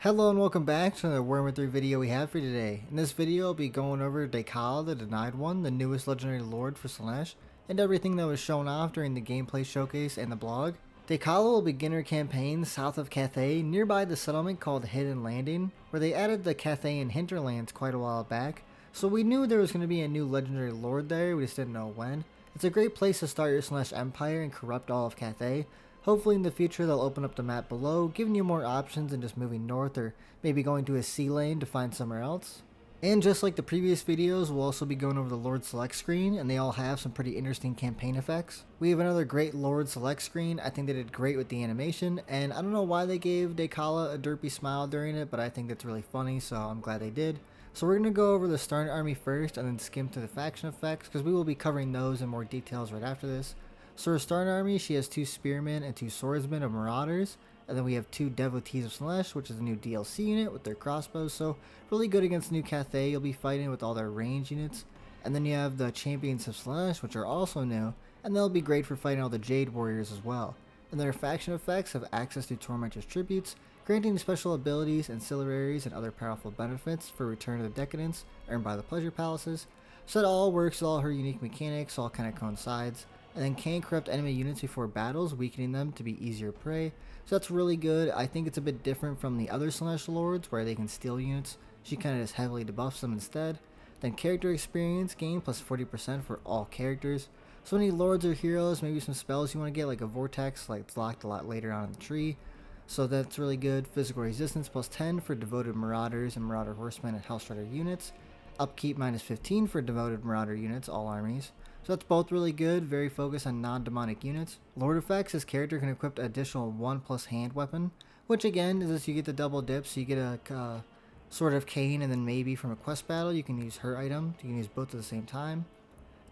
Hello and welcome back to another Warhammer 3 video we have for today. In this video I'll be going over Dechala the Denied One, the newest legendary lord for Slaanesh, and everything that was shown off during the gameplay showcase and the blog. Dechala will begin her campaign south of Cathay, nearby the settlement called Hidden Landing, where they added the Cathayan hinterlands quite a while back, so we knew there was going to be a new legendary lord there, we just didn't know when. It's a great place to start your Slaanesh empire and corrupt all of Cathay. Hopefully in the future they'll open up the map below, giving you more options than just moving north or maybe going to a sea lane to find somewhere else. And just like the previous videos, we'll also be going over the Lord Select screen, and they all have some pretty interesting campaign effects. We have another great Lord Select screen. I think they did great with the animation, and I don't know why they gave Dechala a derpy smile during it, but I think that's really funny, so I'm glad they did. So we're going to go over the starting army first and then skim through the faction effects, because we will be covering those in more details right after this. So her starting army, she has 2 spearmen and 2 swordsmen of marauders, and then we have 2 devotees of Slaanesh, which is a new DLC unit with their crossbows, so really good against New Cathay. You'll be fighting with all their range units. And then you have the champions of Slaanesh, which are also new, and they'll be great for fighting all the Jade warriors as well. And their faction effects have access to Tormenter's tributes, granting special abilities, ancillaries, and other powerful benefits for Return of the Decadence earned by the Pleasure Palaces. So that all works with all her unique mechanics, all kind of coincides. And then can corrupt enemy units before battles, weakening them to be easier prey. So that's really good. I think it's a bit different from the other Slaanesh lords where they can steal units. She kind of just heavily debuffs them instead. Then character experience gain plus 40% for all characters. So any lords or heroes, maybe some spells you want to get like a vortex, like it's locked a lot later on in the tree. So that's really good. Physical resistance plus 10 for devoted marauders and marauder horsemen and hellstrider units. Upkeep minus 15 for devoted marauder units, all armies. So that's both really good, very focused on non-demonic units. Lord effects, his character can equip an additional 1+ hand weapon, which again is you get the double dip, so you get a Sword of Cain, and then maybe from a quest battle you can use her item. You can use both at the same time.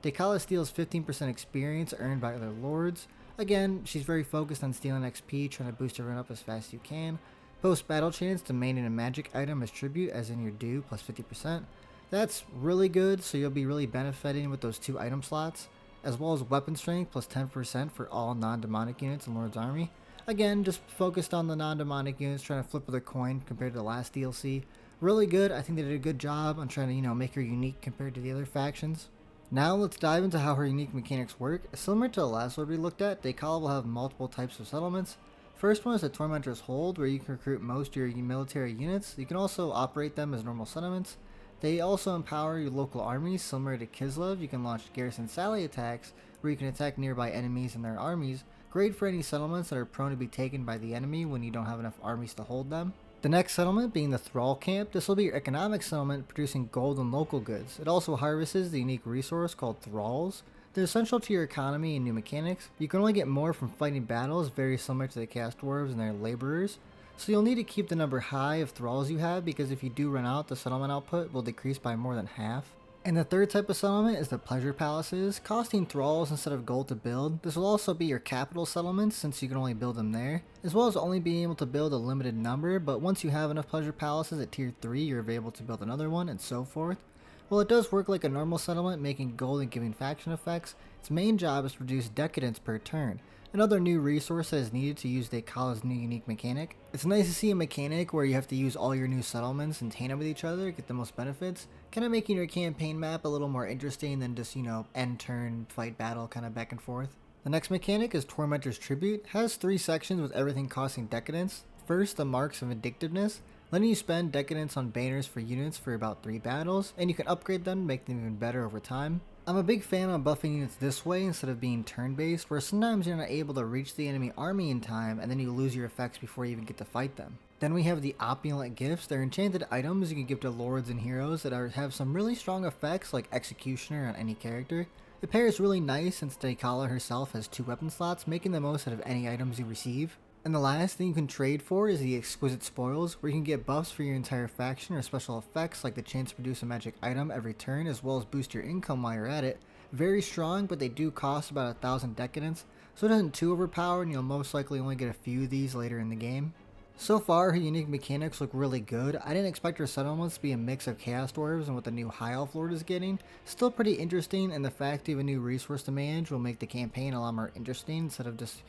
Dechala steals 15% experience earned by other lords. Again, she's very focused on stealing XP, trying to boost everyone up as fast as you can. Post battle chance to maintain a magic item as tribute, as in your due, plus 50%. That's really good, so you'll be really benefiting with those 2 item slots, as well as weapon strength plus 10% for all non-demonic units in Lord's Army. Again, just focused on the non-demonic units, trying to flip with a coin compared to the last DLC. Really good. I think they did a good job on trying to, make her unique compared to the other factions. Now let's dive into how her unique mechanics work. Similar to the last lord we looked at, Dechala will have multiple types of settlements. First one is the Tormenter's Hold, where you can recruit most of your military units. You can also operate them as normal settlements. They also empower your local armies, similar to Kislev. You can launch garrison sally attacks, where you can attack nearby enemies and their armies. Great for any settlements that are prone to be taken by the enemy when you don't have enough armies to hold them. The next settlement being the Thrall Camp. This will be your economic settlement producing gold and local goods. It also harvests the unique resource called Thralls. They're essential to your economy and new mechanics. You can only get more from fighting battles, very similar to the Cast Dwarves and their laborers. So you'll need to keep the number high of thralls you have, because if you do run out, the settlement output will decrease by more than half. And the third type of settlement is the Pleasure Palaces, costing thralls instead of gold to build. This will also be your capital settlements, since you can only build them there, as well as only being able to build a limited number, but once you have enough Pleasure Palaces at tier 3, you're able to build another one, and so forth. While it does work like a normal settlement, making gold and giving faction effects, its main job is to produce decadence per turn, another new resource that is needed to use Decala's new unique mechanic. It's nice to see a mechanic where you have to use all your new settlements and tandem with each other, get the most benefits, kind of making your campaign map a little more interesting than just, end turn, fight battle, kind of back and forth. The next mechanic is Tormenter's Tribute. It has 3 sections with everything costing decadence. First, the Marks of Vindictiveness, letting you spend decadence on banners for units for about 3 battles, and you can upgrade them to make them even better over time. I'm a big fan of buffing units this way instead of being turn-based, where sometimes you're not able to reach the enemy army in time and then you lose your effects before you even get to fight them. Then we have the Opulent Gifts. They're enchanted items you can give to lords and heroes that have some really strong effects like Executioner on any character. It pairs really nice since Dechala herself has 2 weapon slots, making the most out of any items you receive. And the last thing you can trade for is the Exquisite Spoils, where you can get buffs for your entire faction or special effects like the chance to produce a magic item every turn, as well as boost your income while you're at it. Very strong, but they do cost about 1,000 decadence, so it isn't too overpowered and you'll most likely only get a few of these later in the game. So far, her unique mechanics look really good. I didn't expect her settlements to be a mix of Chaos Dwarves and what the new High Elf Lord is getting. Still pretty interesting, and the fact you have a new resource to manage will make the campaign a lot more interesting instead of just,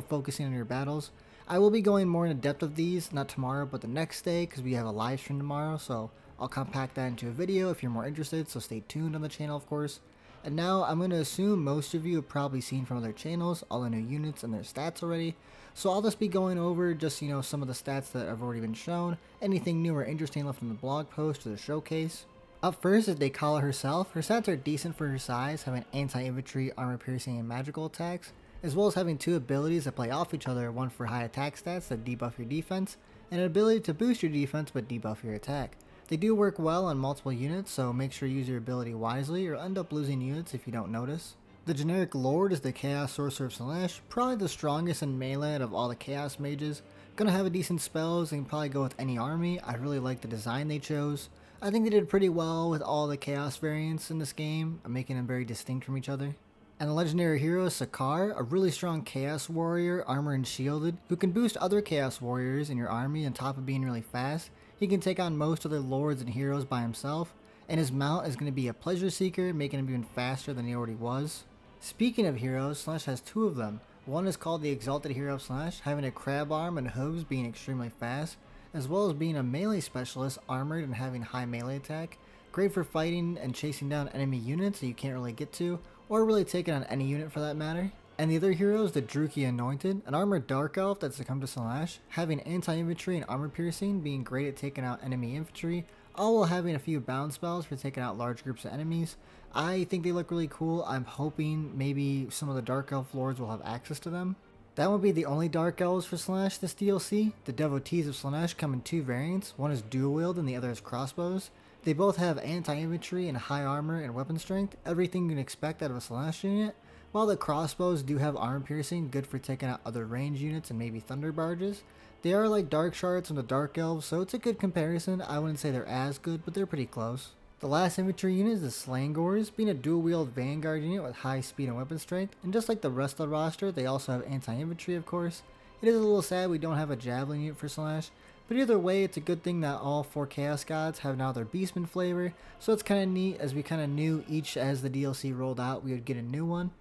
focusing on your battles. I will be going more into depth of these, not tomorrow, but the next day, because we have a live stream tomorrow, so I'll compact that into a video if you're more interested, so stay tuned on the channel, of course. And now I'm going to assume most of you have probably seen from other channels all the new units and their stats already, so I'll just be going over just, some of the stats that have already been shown, anything new or interesting left in the blog post or the showcase. Up first is Dechala herself. Her stats are decent for her size, having anti-infantry, armor piercing, and magical attacks, as well as having two abilities that play off each other, one for high attack stats that debuff your defense, and an ability to boost your defense but debuff your attack. They do work well on multiple units, so make sure you use your ability wisely or end up losing units if you don't notice. The generic Lord is the Chaos Sorcerer of Slaanesh, probably the strongest in melee out of all the Chaos Mages. Gonna have a decent spells and can probably go with any army. I really like the design they chose. I think they did pretty well with all the Chaos variants in this game, making them very distinct from each other. And the legendary hero is Sakar, a really strong Chaos Warrior, armor and shielded, who can boost other Chaos Warriors in your army on top of being really fast. He can take on most other lords and heroes by himself, and his mount is going to be a Pleasure Seeker, making him even faster than he already was. Speaking of heroes, Slaanesh has two of them. One is called the Exalted Hero of Slaanesh, having a crab arm and hooves being extremely fast, as well as being a melee specialist, armored and having high melee attack. Great for fighting and chasing down enemy units that you can't really get to, or really taking on any unit for that matter. And the other hero is the Druchii Anointed, an armored dark elf that succumbed to Slaanesh, having anti-infantry and armor piercing, being great at taking out enemy infantry, all while having a few bound spells for taking out large groups of enemies. I think they look really cool. I'm hoping maybe some of the dark elf lords will have access to them. That won't be the only Dark Elves for Slaanesh this DLC. The Devotees of Slaanesh come in two variants, one is dual wield and the other is crossbows. They both have anti-infantry and high armor and weapon strength, everything you can expect out of a Slaanesh unit, while the crossbows do have armor piercing, good for taking out other range units and maybe thunder barges. They are like Dark Shards from the Dark Elves, so it's a good comparison. I wouldn't say they're as good, but they're pretty close. The last infantry unit is the Slangors, being a dual-wield vanguard unit with high speed and weapon strength, and just like the rest of the roster, they also have anti-infantry of course. It is a little sad we don't have a javelin unit for Slaanesh, but either way it's a good thing that all 4 Chaos Gods have now their Beastman flavor, so it's kinda neat as we kinda knew each as the DLC rolled out we would get a new one.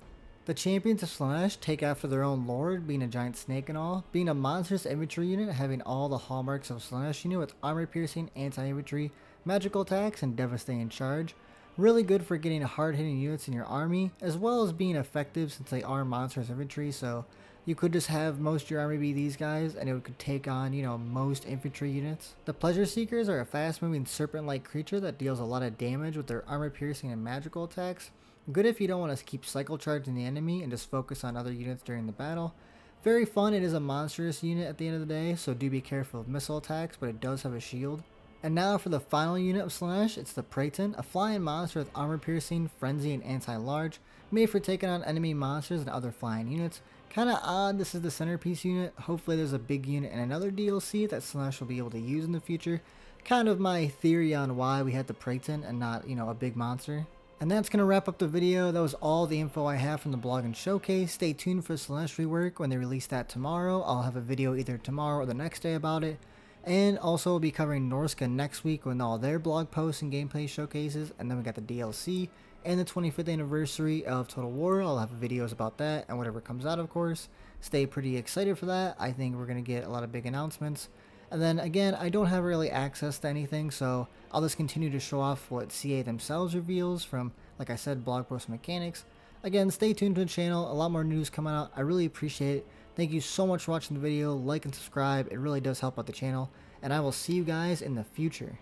The Champions of Slaanesh take after their own lord, being a giant snake and all, being a monstrous infantry unit having all the hallmarks of Slaanesh unit with armor piercing, anti-infantry, magical attacks, and devastating charge. Really good for getting hard-hitting units in your army, as well as being effective since they are monstrous infantry, so you could just have most of your army be these guys and it could take on, most infantry units. The Pleasure Seekers are a fast-moving serpent-like creature that deals a lot of damage with their armor piercing and magical attacks. Good if you don't want to keep cycle charging the enemy and just focus on other units during the battle. Very fun, it is a monstrous unit at the end of the day, so do be careful of missile attacks, but it does have a shield. And now for the final unit of Slaanesh, it's the Praeton, a flying monster with armor piercing, frenzy, and anti-large, made for taking on enemy monsters and other flying units. Kinda odd this is the centerpiece unit, hopefully there's a big unit in another DLC that Slaanesh will be able to use in the future. Kind of my theory on why we had the Praeton and not, a big monster. And that's going to wrap up the video. That was all the info I have from the blog and showcase. Stay tuned for Slaanesh rework when they release that tomorrow. I'll have a video either tomorrow or the next day about it. And also we'll be covering Norska next week with all their blog posts and gameplay showcases. And then we got the DLC and the 25th anniversary of Total War. I'll have videos about that and whatever comes out, of course. Stay pretty excited for that. I think we're going to get a lot of big announcements. And then again, I don't have really access to anything, so I'll just continue to show off what CA themselves reveals from, like I said, blog post mechanics. Again, stay tuned to the channel, a lot more news coming out. I really appreciate it. Thank you so much for watching the video. Like and subscribe, it really does help out the channel. And I will see you guys in the future.